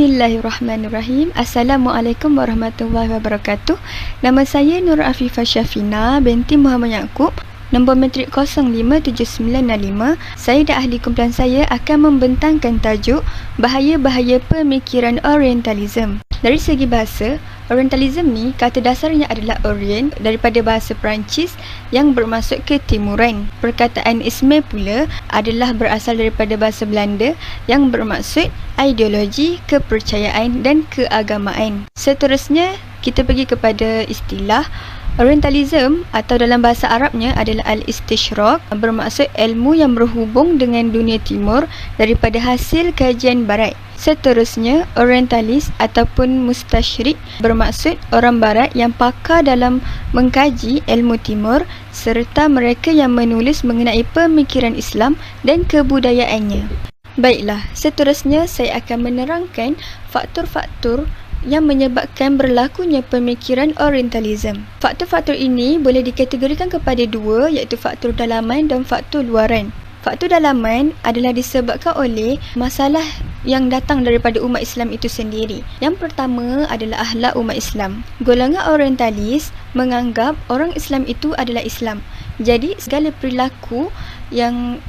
Bismillahirrahmanirrahim. Assalamualaikum warahmatullahi wabarakatuh. Nama saya Nur Afifah Syafina binti Muhammad Yaakob. Nombor matrik 057965. Saya dan ahli kumpulan saya akan membentangkan tajuk Bahaya-bahaya Pemikiran Orientalism. Dari segi bahasa, Orientalism ni kata dasarnya adalah Orient daripada bahasa Perancis yang bermaksud ketimuran. Perkataan isme pula adalah berasal daripada bahasa Belanda yang bermaksud ideologi, kepercayaan dan keagamaan. Seterusnya, kita pergi kepada istilah Orientalism atau dalam bahasa Arabnya adalah al-istishraq, bermaksud ilmu yang berhubung dengan dunia timur daripada hasil kajian barat. Seterusnya, orientalis ataupun mustasyrik bermaksud orang barat yang pakar dalam mengkaji ilmu timur serta mereka yang menulis mengenai pemikiran Islam dan kebudayaannya. Baiklah, seterusnya saya akan menerangkan faktor-faktor yang menyebabkan berlakunya pemikiran Orientalism. Faktor-faktor ini boleh dikategorikan kepada dua, iaitu faktor dalaman dan faktor luaran. Faktor dalaman adalah disebabkan oleh masalah yang datang daripada umat Islam itu sendiri. Yang pertama adalah akhlak umat Islam. Golongan Orientalis menganggap orang Islam itu adalah Islam. Jadi segala perilaku yang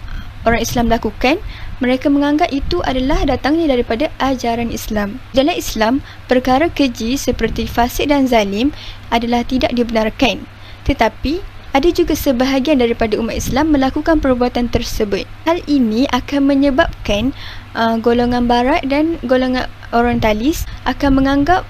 orang Islam lakukan, mereka menganggap itu adalah datangnya daripada ajaran Islam. Dalam Islam, perkara keji seperti fasik dan zalim adalah tidak dibenarkan. Tetapi, ada juga sebahagian daripada umat Islam melakukan perbuatan tersebut. Hal ini akan menyebabkan golongan barat dan golongan Orientalis akan menganggap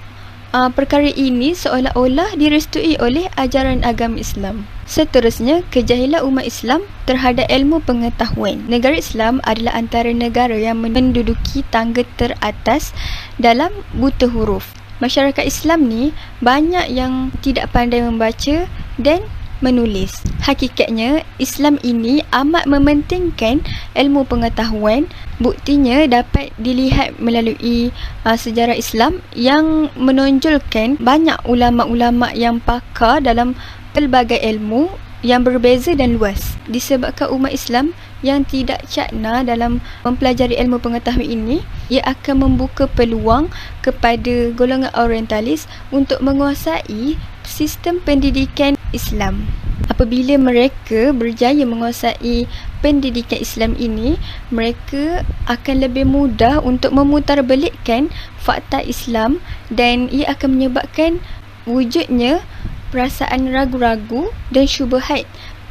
perkara ini seolah-olah direstui oleh ajaran agama Islam. Seterusnya, kejahilan umat Islam terhadap ilmu pengetahuan. Negara Islam adalah antara negara yang menduduki tangga teratas dalam buta huruf. Masyarakat Islam ni banyak yang tidak pandai membaca dan menulis. Hakikatnya, Islam ini amat mementingkan ilmu pengetahuan. Buktinya dapat dilihat melalui sejarah Islam yang menonjolkan banyak ulama-ulama yang pakar dalam pelbagai ilmu yang berbeza dan luas. Disebabkan umat Islam yang tidak cakna dalam mempelajari ilmu pengetahuan ini, ia akan membuka peluang kepada golongan Orientalis untuk menguasai sistem pendidikan Islam. Apabila mereka berjaya menguasai pendidikan Islam ini, mereka akan lebih mudah untuk memutarbelikkan fakta Islam dan ia akan menyebabkan wujudnya perasaan ragu-ragu dan syubhat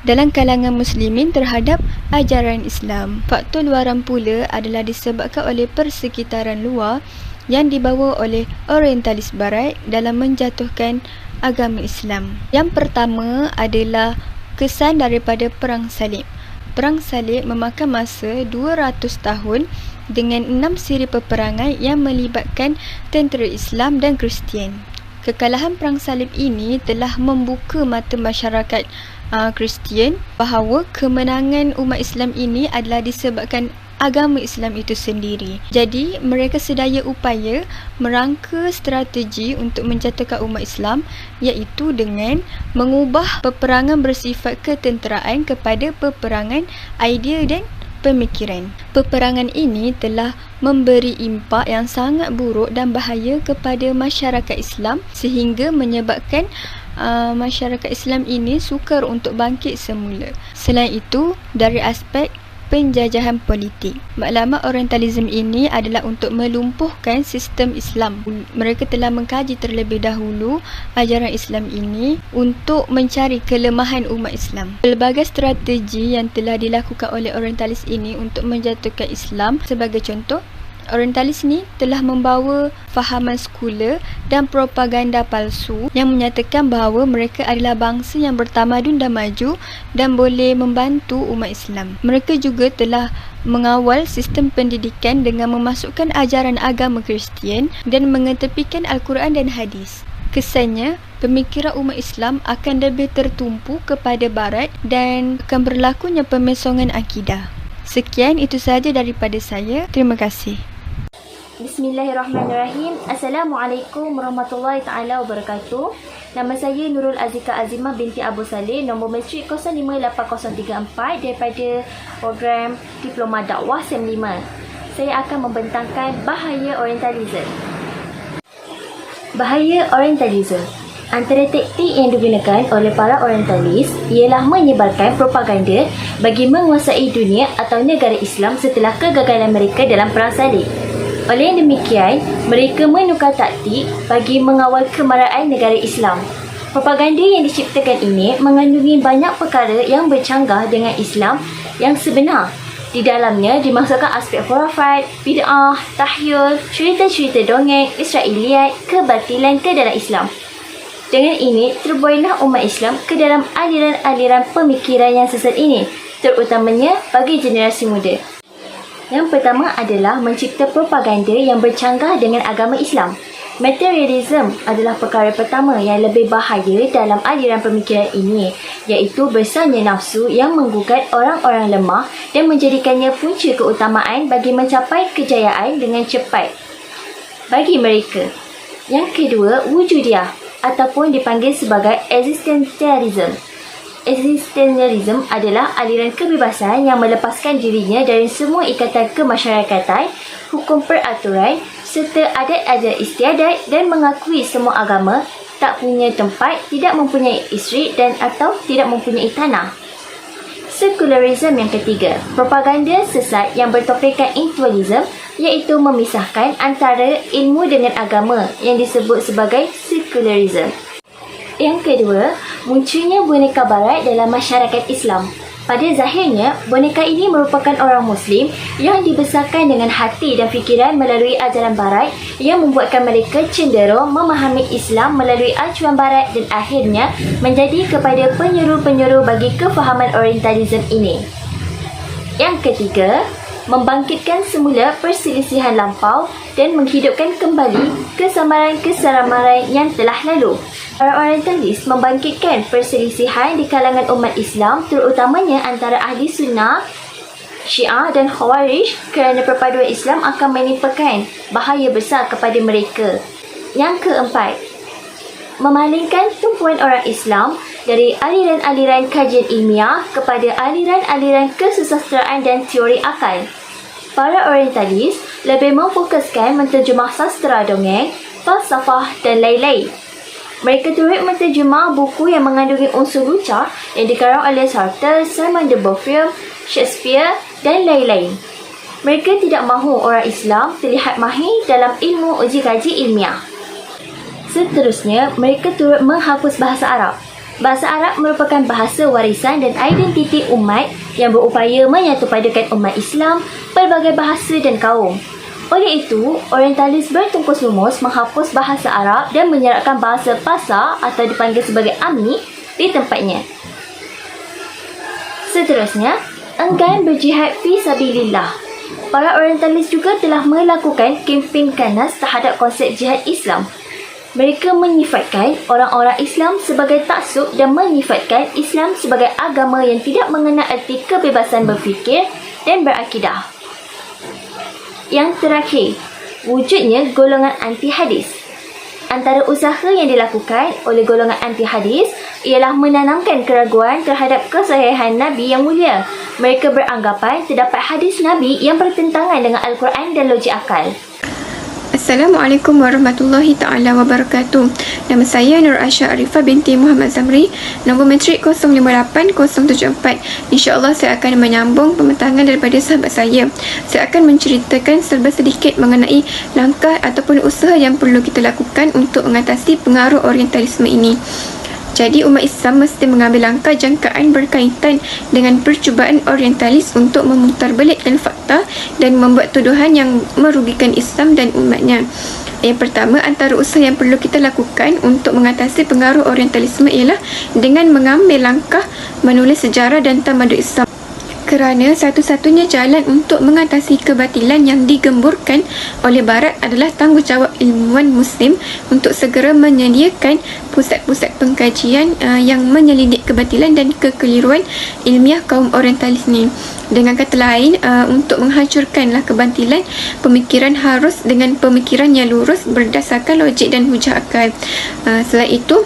dalam kalangan muslimin terhadap ajaran Islam. Faktor luaran pula adalah disebabkan oleh persekitaran luar yang dibawa oleh Orientalis Barat dalam menjatuhkan agama Islam. Yang pertama adalah kesan daripada Perang Salib. Perang Salib memakan masa 200 tahun dengan 6 siri peperangan yang melibatkan tentera Islam dan Kristian. Kekalahan Perang Salib ini telah membuka mata masyarakat Kristian bahawa kemenangan umat Islam ini adalah disebabkan agama Islam itu sendiri. Jadi, mereka sedaya upaya merangka strategi untuk menjatuhkan umat Islam, iaitu dengan mengubah peperangan bersifat ketenteraan kepada peperangan idea dan pemikiran. Peperangan ini telah memberi impak yang sangat buruk dan bahaya kepada masyarakat Islam sehingga menyebabkan masyarakat Islam ini sukar untuk bangkit semula. Selain itu, dari aspek penjajahan politik, maklumat Orientalism ini adalah untuk melumpuhkan sistem Islam. Mereka telah mengkaji terlebih dahulu ajaran Islam ini untuk mencari kelemahan umat Islam. Pelbagai strategi yang telah dilakukan oleh Orientalis ini untuk menjatuhkan Islam, sebagai contoh, Orientalis ni telah membawa fahaman sekular dan propaganda palsu yang menyatakan bahawa mereka adalah bangsa yang bertamadun dan maju dan boleh membantu umat Islam. Mereka juga telah mengawal sistem pendidikan dengan memasukkan ajaran agama Kristian dan mengetepikan Al-Quran dan hadis. Kesannya, pemikiran umat Islam akan lebih tertumpu kepada Barat dan akan berlakunya pemesongan akidah. Sekian, itu sahaja daripada saya. Terima kasih. Bismillahirrahmanirrahim. Assalamualaikum warahmatullahi taala wabarakatuh. Nama saya Nurul Azika Azimah binti Abu Saleh, nombor matrik 058034 daripada program Diploma Dakwah SEM 5. saya akan membentangkan bahaya Orientalism. Bahaya Orientalism. Antara taktik yang digunakan oleh para Orientalis ialah menyebarkan propaganda bagi menguasai dunia atau negara Islam setelah kegagalan mereka dalam Perang Salib. Oleh demikian, mereka menukar taktik bagi mengawal kemarahan negara Islam. Propaganda yang diciptakan ini mengandungi banyak perkara yang bercanggah dengan Islam yang sebenar. Di dalamnya dimasukkan aspek khurafat, bid'ah, tahyul, cerita-cerita dongeng, Israeliat, kebatilan ke dalam Islam. Dengan ini, terbuailah umat Islam ke dalam aliran-aliran pemikiran yang sesat ini, terutamanya bagi generasi muda. Yang pertama adalah mencipta propaganda yang bercanggah dengan agama Islam. Materialism adalah perkara pertama yang lebih bahaya dalam aliran pemikiran ini, iaitu besarnya nafsu yang menggugat orang-orang lemah dan menjadikannya punca keutamaan bagi mencapai kejayaan dengan cepat bagi mereka. Yang kedua, wujudiah ataupun dipanggil sebagai existentialism. Existentialism adalah aliran kebebasan yang melepaskan dirinya dari semua ikatan kemasyarakatan, hukum peraturan serta adat-adat istiadat dan mengakui semua agama, tak punya tempat, tidak mempunyai isteri dan atau tidak mempunyai tanah. Sekularisme yang ketiga, propaganda sesat yang bertopikkan intelektualisme, iaitu memisahkan antara ilmu dengan agama yang disebut sebagai sekularisme. Yang kedua, munculnya boneka barat dalam masyarakat Islam. Pada zahirnya, boneka ini merupakan orang Muslim yang dibesarkan dengan hati dan fikiran melalui ajaran barat yang membuatkan mereka cenderung memahami Islam melalui acuan barat dan akhirnya menjadi kepada penyuruh-penyuruh bagi kefahaman Orientalism ini. Yang ketiga, membangkitkan semula perselisihan lampau dan menghidupkan kembali kesamaran-kesamaran yang telah lalu. Para Orientalis membangkitkan perselisihan di kalangan umat Islam, terutamanya antara ahli sunnah, Syiah dan Khawarij, kerana perpaduan Islam akan menimpakan bahaya besar kepada mereka. Yang keempat, memalingkan tumpuan orang Islam dari aliran-aliran kajian ilmiah kepada aliran-aliran kesusastraan dan teori akal. Para Orientalis lebih memfokuskan menterjemah sastra dongeng, falsafah dan lain-lain. Mereka turut menterjemah buku yang mengandungi unsur lucah yang dikarang oleh Sartre, Simon de Beauvoir, Shakespeare dan lain-lain. Mereka tidak mahu orang Islam terlihat mahir dalam ilmu uji kaji ilmiah. Seterusnya, mereka turut menghapus bahasa Arab. Bahasa Arab merupakan bahasa warisan dan identiti umat yang berupaya menyatupadukan umat Islam, pelbagai bahasa dan kaum. Oleh itu, Orientalis bertungkus lumus menghapus bahasa Arab dan menyerapkan bahasa pasar atau dipanggil sebagai Ammi di tempatnya. Seterusnya, enggan berjihad fi sabilillah. Para Orientalis juga telah melakukan kempen ganas terhadap konsep jihad Islam. Mereka menyifatkan orang-orang Islam sebagai taksub dan menyifatkan Islam sebagai agama yang tidak mengenal erti kebebasan berfikir dan berakidah. Yang terakhir, wujudnya golongan anti hadis. Antara usaha yang dilakukan oleh golongan anti hadis ialah menanamkan keraguan terhadap kesahihan Nabi yang mulia. Mereka beranggapan terdapat hadis Nabi yang bertentangan dengan Al-Quran dan logik akal. Assalamualaikum warahmatullahi ta'ala wabarakatuh. Nama saya Nur Asha Arifah binti Muhammad Zamri, nombor matrik 058074. InsyaAllah saya akan menyambung pembentangan daripada sahabat saya. Saya akan menceritakan serba sedikit mengenai langkah ataupun usaha yang perlu kita lakukan untuk mengatasi pengaruh Orientalisme ini. Jadi umat Islam mesti mengambil langkah jangkaan berkaitan dengan percubaan Orientalis untuk memutarbalikkan fakta dan membuat tuduhan yang merugikan Islam dan umatnya. Yang pertama, antara usaha yang perlu kita lakukan untuk mengatasi pengaruh Orientalisme ialah dengan mengambil langkah menulis sejarah dan tamadun Islam. Kerana satu-satunya jalan untuk mengatasi kebatilan yang digemburkan oleh Barat adalah tanggungjawab ilmuwan Muslim untuk segera menyediakan pusat-pusat pengkajian yang menyelidik kebatilan dan kekeliruan ilmiah kaum Orientalis ni. Dengan kata lain, untuk menghancurkanlah kebatilan, pemikiran harus dengan pemikiran yang lurus berdasarkan logik dan hujah akal. Selain itu,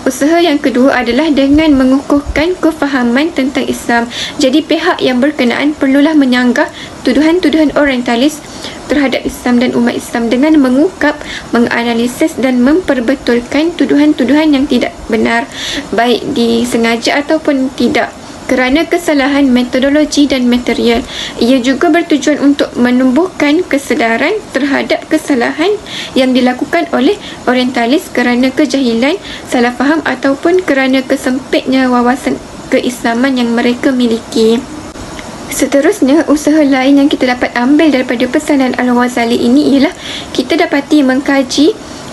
Usaha yang kedua adalah dengan mengukuhkan kefahaman tentang Islam. Jadi pihak yang berkenaan perlulah menyanggah tuduhan-tuduhan orientalis terhadap Islam dan umat Islam dengan mengungkap, menganalisis dan memperbetulkan tuduhan-tuduhan yang tidak benar, baik disengaja ataupun tidak, kerana kesalahan metodologi dan material. Ia juga bertujuan untuk menumbuhkan kesedaran terhadap kesalahan yang dilakukan oleh orientalis kerana kejahilan, salah faham ataupun kerana kesempitnya wawasan keislaman yang mereka miliki. Seterusnya, usaha lain yang kita dapat ambil daripada pesanan Al-Ghazali ini ialah kita dapati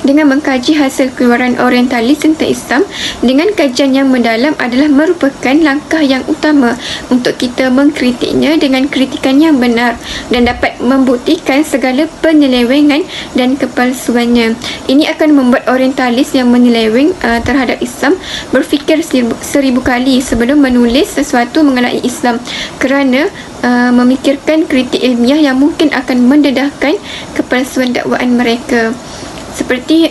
dengan mengkaji hasil keluaran orientalis tentang Islam dengan kajian yang mendalam adalah merupakan langkah yang utama untuk kita mengkritiknya dengan kritikan yang benar dan dapat membuktikan segala penyelewengan dan kepalsuannya. Ini akan membuat orientalis yang menyeleweng terhadap Islam berfikir seribu kali sebelum menulis sesuatu mengenai Islam, kerana memikirkan kritik ilmiah yang mungkin akan mendedahkan kepalsuan dakwaan mereka. Seperti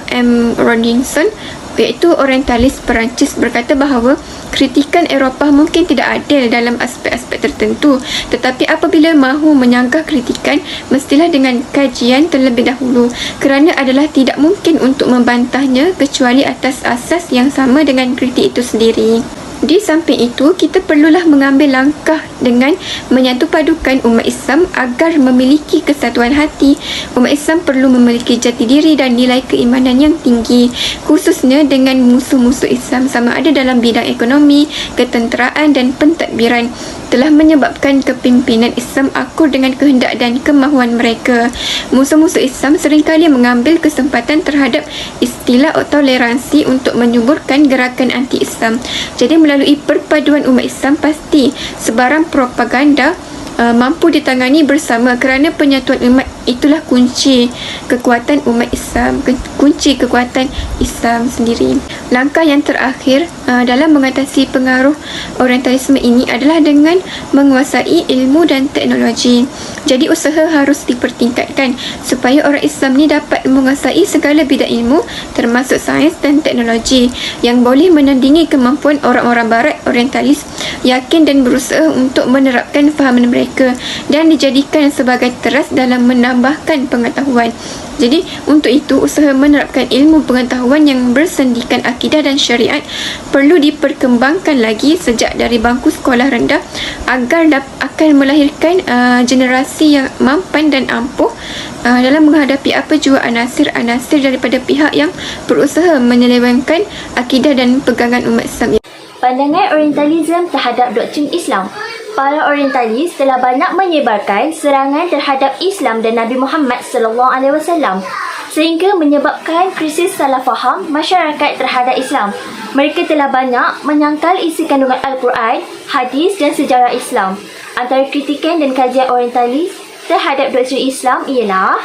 M. Rodinson, iaitu orientalis Perancis, berkata bahawa kritikan Eropah mungkin tidak adil dalam aspek-aspek tertentu, tetapi apabila mahu menyanggah kritikan, mestilah dengan kajian terlebih dahulu, kerana adalah tidak mungkin untuk membantahnya kecuali atas asas yang sama dengan kritik itu sendiri. Di samping itu, kita perlulah mengambil langkah dengan menyatupadukan umat Islam agar memiliki kesatuan hati. Umat Islam perlu memiliki jati diri dan nilai keimanan yang tinggi, khususnya dengan musuh-musuh Islam sama ada dalam bidang ekonomi, ketenteraan dan pentadbiran, telah menyebabkan kepimpinan Islam akur dengan kehendak dan kemahuan mereka. Musuh-musuh Islam seringkali mengambil kesempatan terhadap istilah toleransi untuk menyuburkan gerakan anti-Islam. Jadi melalui perpaduan umat Islam, pasti sebarang propaganda mampu ditangani bersama, kerana penyatuan umat itulah kunci kekuatan umat Islam, kunci kekuatan Islam sendiri. Langkah yang terakhir dalam mengatasi pengaruh orientalisme ini adalah dengan menguasai ilmu dan teknologi. Jadi usaha harus dipertingkatkan supaya orang Islam ni dapat menguasai segala bidang ilmu termasuk sains dan teknologi yang boleh menandingi kemampuan orang-orang barat orientalis, yakin dan berusaha untuk menerapkan fahaman mereka dan dijadikan sebagai teras dalam menambahkan pengetahuan. Jadi untuk itu, usaha menerapkan ilmu pengetahuan yang bersendikan akidah dan syariat perlu diperkembangkan lagi sejak dari bangku sekolah rendah agar akan melahirkan generasi yang mampan dan ampuh dalam menghadapi apa jua anasir-anasir daripada pihak yang berusaha menyelewengkan akidah dan pegangan umat Islam. Pandangan orientalisme terhadap doktrin Islam. Para orientalis telah banyak menyebarkan serangan terhadap Islam dan Nabi Muhammad SAW sehingga menyebabkan krisis salah faham masyarakat terhadap Islam. Mereka telah banyak menyangkal isi kandungan Al-Quran, hadis dan sejarah Islam. Antara kritikan dan kajian orientalis terhadap doktrin Islam ialah: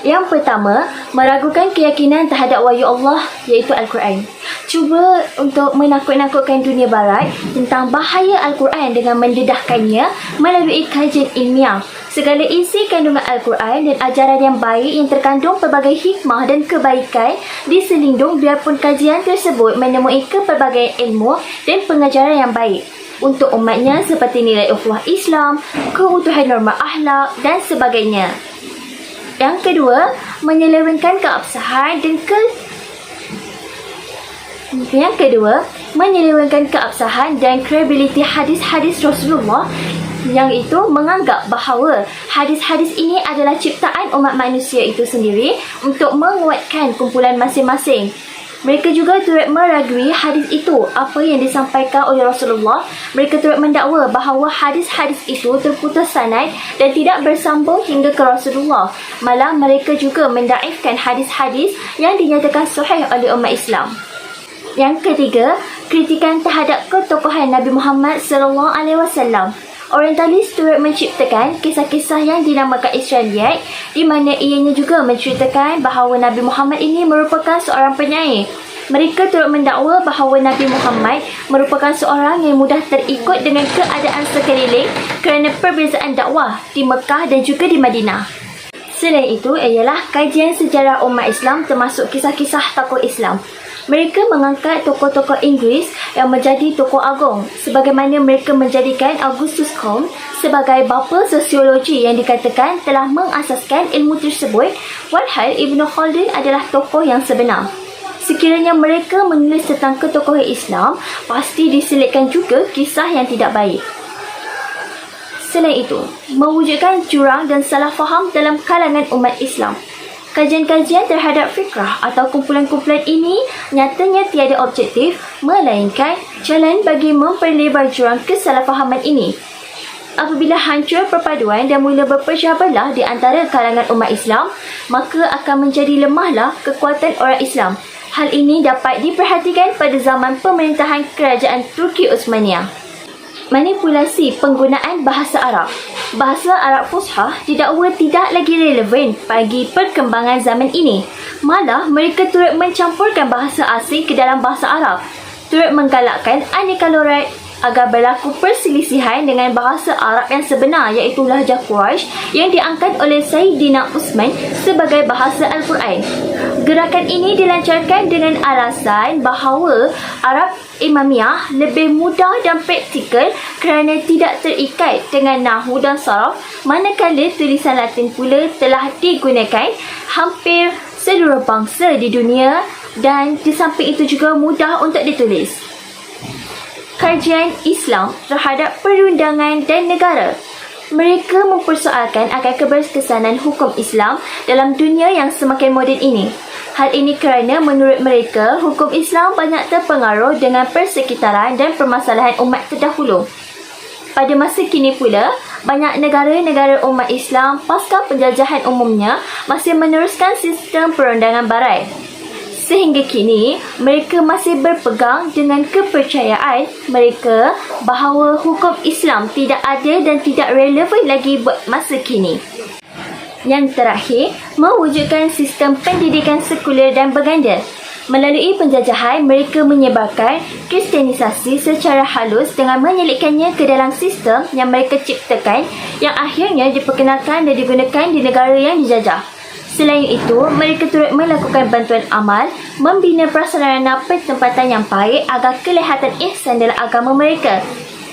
yang pertama, meragukan keyakinan terhadap wahyu Allah iaitu Al-Quran. Cuba untuk menakut-nakutkan dunia barat tentang bahaya Al-Quran dengan mendedahkannya melalui kajian ilmiah. Segala isi kandungan Al-Quran dan ajaran yang baik yang terkandung pelbagai hikmah dan kebaikan diselindung biarpun kajian tersebut menemui kepelbagaian ilmu dan pengajaran yang baik untuk umatnya seperti nilai ukhuwah Islam, keutuhan norma akhlak dan sebagainya. Yang kedua, menyelewengkan keabsahan dan kredibiliti hadis-hadis Rasulullah, yang itu menganggap bahawa hadis-hadis ini adalah ciptaan umat manusia itu sendiri untuk menguatkan kumpulan masing-masing. Mereka juga turut meragui hadis itu apa yang disampaikan oleh Rasulullah. Mereka turut mendakwa bahawa hadis-hadis itu terputus sanad dan tidak bersambung hingga ke Rasulullah. Malah mereka juga mendaifkan hadis-hadis yang dinyatakan sahih oleh umat Islam. Yang ketiga, kritikan terhadap ketokohan Nabi Muhammad SAW. Orientalis turut menciptakan kisah-kisah yang dinamakan Israiliyat, di mana ianya juga menceritakan bahawa Nabi Muhammad ini merupakan seorang penyair. Mereka turut mendakwa bahawa Nabi Muhammad merupakan seorang yang mudah terikut dengan keadaan sekeliling kerana perbezaan dakwah di Mekah dan juga di Madinah. Selain itu ialah kajian sejarah umat Islam termasuk kisah-kisah tokoh Islam. Mereka mengangkat tokoh-tokoh Inggeris yang menjadi tokoh agung, sebagaimana mereka menjadikan Augustus Comte sebagai bapa sosiologi yang dikatakan telah mengasaskan ilmu tersebut, walhal Ibn Khaldun adalah tokoh yang sebenar. Sekiranya mereka menulis tentang ketokohan Islam, pasti diselitkan juga kisah yang tidak baik. Selain itu, mewujudkan jurang dan salah faham dalam kalangan umat Islam. Kajian-kajian terhadap fikrah atau kumpulan-kumpulan ini nyatanya tiada objektif, melainkan jalan bagi memperlebar jurang kesalahfahaman ini. Apabila hancur perpaduan dan mula berpecah belah di antara kalangan umat Islam, maka akan menjadi lemahlah kekuatan orang Islam. Hal ini dapat diperhatikan pada zaman pemerintahan kerajaan Turki Utsmaniyah. Manipulasi penggunaan bahasa Arab. Bahasa Arab Fushah didakwa tidak lagi relevan bagi perkembangan zaman ini. Malah mereka turut mencampurkan bahasa asing ke dalam bahasa Arab, turut menggalakkan aneka lorat agar berlaku perselisihan dengan bahasa Arab yang sebenar, iaitu Lahjah Quraisy yang diangkat oleh Sayyidina Utsman sebagai bahasa Al-Quran. Gerakan ini dilancarkan dengan alasan bahawa Arab Imamiyah lebih mudah dan praktikal kerana tidak terikat dengan nahwu dan saraf, manakala tulisan Latin pula telah digunakan hampir seluruh bangsa di dunia dan di samping itu juga mudah untuk ditulis. Kajian Islam terhadap perundangan dan negara. Mereka mempersoalkan akan keberkesanan hukum Islam dalam dunia yang semakin moden ini. Hal ini kerana menurut mereka, hukum Islam banyak terpengaruh dengan persekitaran dan permasalahan umat terdahulu. Pada masa kini pula, banyak negara-negara umat Islam pasca penjajahan umumnya masih meneruskan sistem perundangan barat. Sehingga kini, mereka masih berpegang dengan kepercayaan mereka bahawa hukum Islam tidak ada dan tidak relevan lagi buat masa kini. Yang terakhir, mewujudkan sistem pendidikan sekular dan berganda. Melalui penjajahan, mereka menyebarkan kristianisasi secara halus dengan menyelitkannya ke dalam sistem yang mereka ciptakan yang akhirnya diperkenalkan dan digunakan di negara yang dijajah. Selain itu, mereka turut melakukan bantuan amal, membina prasarana pertempatan yang baik agar kelihatan ihsan dalam agama mereka.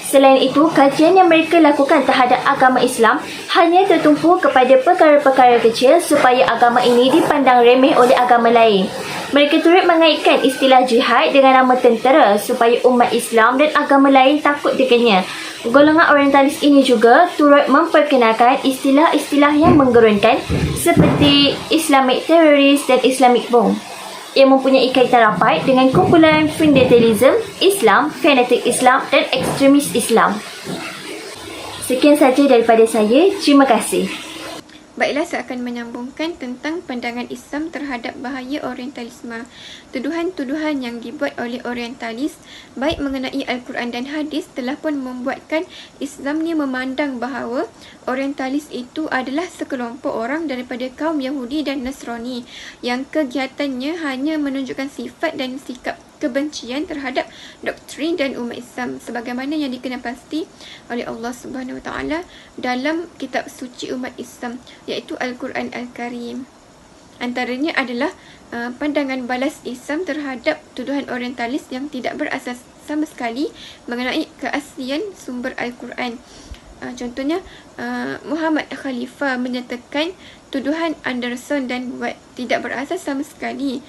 Selain itu, kajian yang mereka lakukan terhadap agama Islam hanya tertumpu kepada perkara-perkara kecil supaya agama ini dipandang remeh oleh agama lain. Mereka turut mengaitkan istilah jihad dengan nama tentera supaya umat Islam dan agama lain takut dengannya. Golongan orientalis ini juga turut memperkenalkan istilah-istilah yang menggerunkan seperti Islamic Terrorist dan Islamic Bomb, yang mempunyai kaitan rapat dengan kumpulan fundamentalism Islam, fanatik Islam dan ekstremis Islam. Sekian saja daripada saya. Terima kasih. Baiklah, saya akan menyambungkan tentang pandangan Islam terhadap bahaya orientalisme. Tuduhan-tuduhan yang dibuat oleh orientalis, baik mengenai Al-Quran dan hadis, telah pun membuatkan Islam ni memandang bahawa orientalis itu adalah sekelompok orang daripada kaum Yahudi dan Nasrani yang kegiatannya hanya menunjukkan sifat dan sikap kebencian terhadap doktrin dan umat Islam sebagaimana yang dikenal pasti oleh Allah Subhanahu Wa Taala dalam kitab suci umat Islam, iaitu Al-Quran Al-Karim. Antaranya adalah pandangan balas Islam terhadap tuduhan orientalis yang tidak berasas sama sekali mengenai keaslian sumber Al-Quran. Contohnya, Muhammad Khalifah menyatakan tuduhan Anderson dan Watt tidak berasas sama sekali.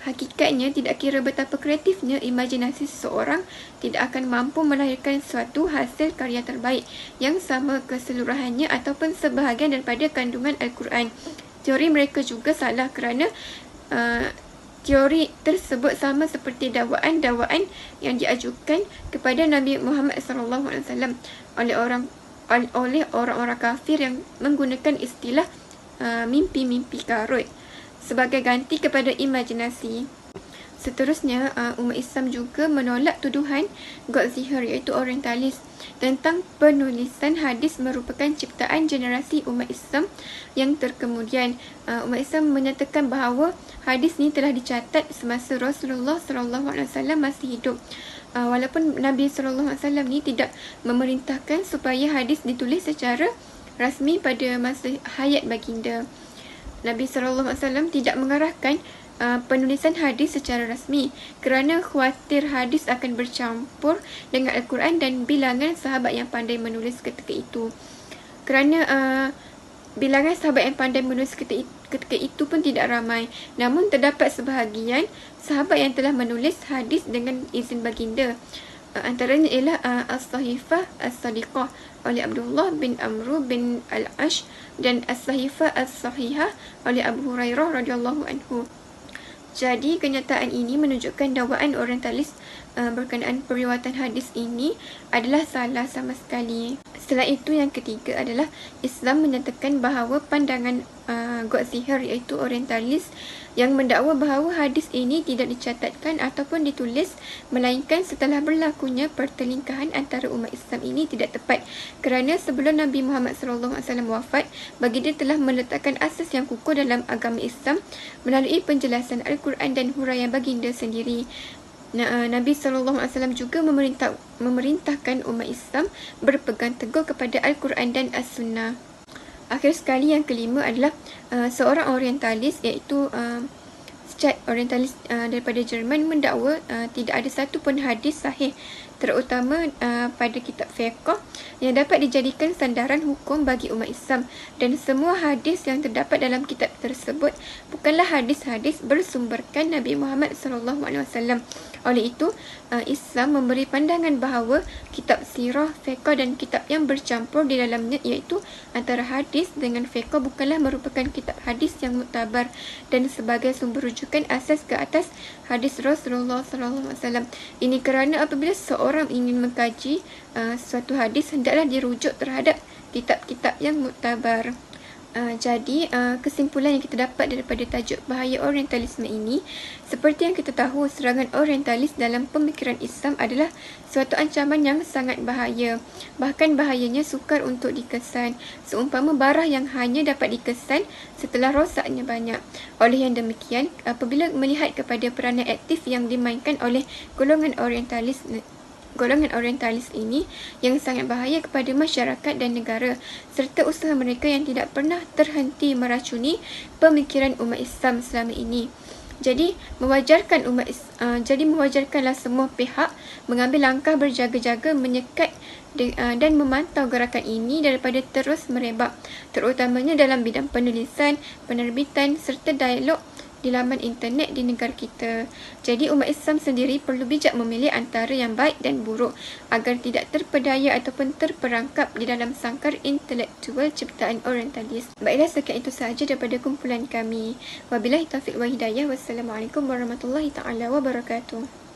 Hakikatnya, tidak kira betapa kreatifnya imajinasi seseorang, tidak akan mampu melahirkan suatu hasil karya terbaik yang sama keseluruhannya ataupun sebahagian daripada kandungan Al-Quran. Teori mereka juga salah kerana teori tersebut sama seperti dakwaan-dakwaan yang diajukan kepada Nabi Muhammad SAW oleh orang-orang kafir yang menggunakan istilah mimpi-mimpi karut sebagai ganti kepada imajinasi. Seterusnya, umat Islam juga menolak tuduhan Gottziher, iaitu orientalis, tentang penulisan hadis merupakan ciptaan generasi umat Islam yang terkemudian. Umat Islam menyatakan bahawa hadis ni telah dicatat semasa Rasulullah SAW masih hidup. Walaupun Nabi SAW ni tidak memerintahkan supaya hadis ditulis secara rasmi pada masa hayat baginda. Nabi SAW tidak mengarahkan penulisan hadis secara rasmi kerana khawatir hadis akan bercampur dengan Al-Quran dan bilangan sahabat yang pandai menulis ketika itu. Kerana bilangan sahabat yang pandai menulis ketika itu pun tidak ramai. Namun terdapat sebahagian sahabat yang telah menulis hadis dengan izin baginda. Antaranya ialah As-Sahifah As-Sadiqah oleh Abdullah bin Amru bin Al-Ash dan As-Sahifah As-Sahihah oleh Abu Hurairah radhiyallahu anhu. Jadi kenyataan ini menunjukkan dakwaan orientalis berkenaan periwayatan hadis ini adalah salah sama sekali. Setelah itu, yang ketiga adalah Islam menyatakan bahawa pandangan Goldziher iaitu orientalis yang mendakwa bahawa hadis ini tidak dicatatkan ataupun ditulis melainkan setelah berlakunya pertelingkahan antara umat Islam ini tidak tepat, kerana sebelum Nabi Muhammad SAW wafat, baginda telah meletakkan asas yang kukuh dalam agama Islam melalui penjelasan Al-Quran dan huraian baginda sendiri. Nabi SAW juga memerintahkan umat Islam berpegang teguh kepada Al-Quran dan As-Sunnah. Akhir sekali, yang kelima adalah seorang orientalis iaitu Schad, orientalis daripada Jerman, mendakwa tidak ada satu pun hadis sahih terutama pada kitab fiqh yang dapat dijadikan sandaran hukum bagi umat Islam, dan semua hadis yang terdapat dalam kitab tersebut bukanlah hadis-hadis bersumberkan Nabi Muhammad SAW. Oleh itu, Islam memberi pandangan bahawa kitab sirah, fiqh dan kitab yang bercampur di dalamnya iaitu antara hadis dengan fiqh bukanlah merupakan kitab hadis yang muktabar dan sebagai sumber rujukan asas ke atas hadis Rasulullah SAW. Ini kerana apabila seorang ingin mengkaji suatu hadis, hendaklah dirujuk terhadap kitab-kitab yang muktabar. Jadi kesimpulan yang kita dapat daripada tajuk bahaya orientalisme ini, seperti yang kita tahu, serangan orientalis dalam pemikiran Islam adalah suatu ancaman yang sangat bahaya. Bahkan bahayanya sukar untuk dikesan, seumpama barah yang hanya dapat dikesan setelah rosaknya banyak. Oleh yang demikian, apabila melihat kepada peranan aktif yang dimainkan oleh golongan orientalis ini yang sangat bahaya kepada masyarakat dan negara, serta usaha mereka yang tidak pernah terhenti meracuni pemikiran umat Islam selama ini. Jadi mewajarkanlah semua pihak mengambil langkah berjaga-jaga menyekat dan memantau gerakan ini daripada terus merebak, terutamanya dalam bidang penulisan, penerbitan serta dialog di laman internet di negara kita. Jadi umat Islam sendiri perlu bijak memilih antara yang baik dan buruk agar tidak terpedaya ataupun terperangkap di dalam sangkar intelektual ciptaan orientalis. Baiklah, sekian itu sahaja daripada kumpulan kami. Wabillahi taufiq wa hidayah. Wassalamualaikum warahmatullahi taala wabarakatuh.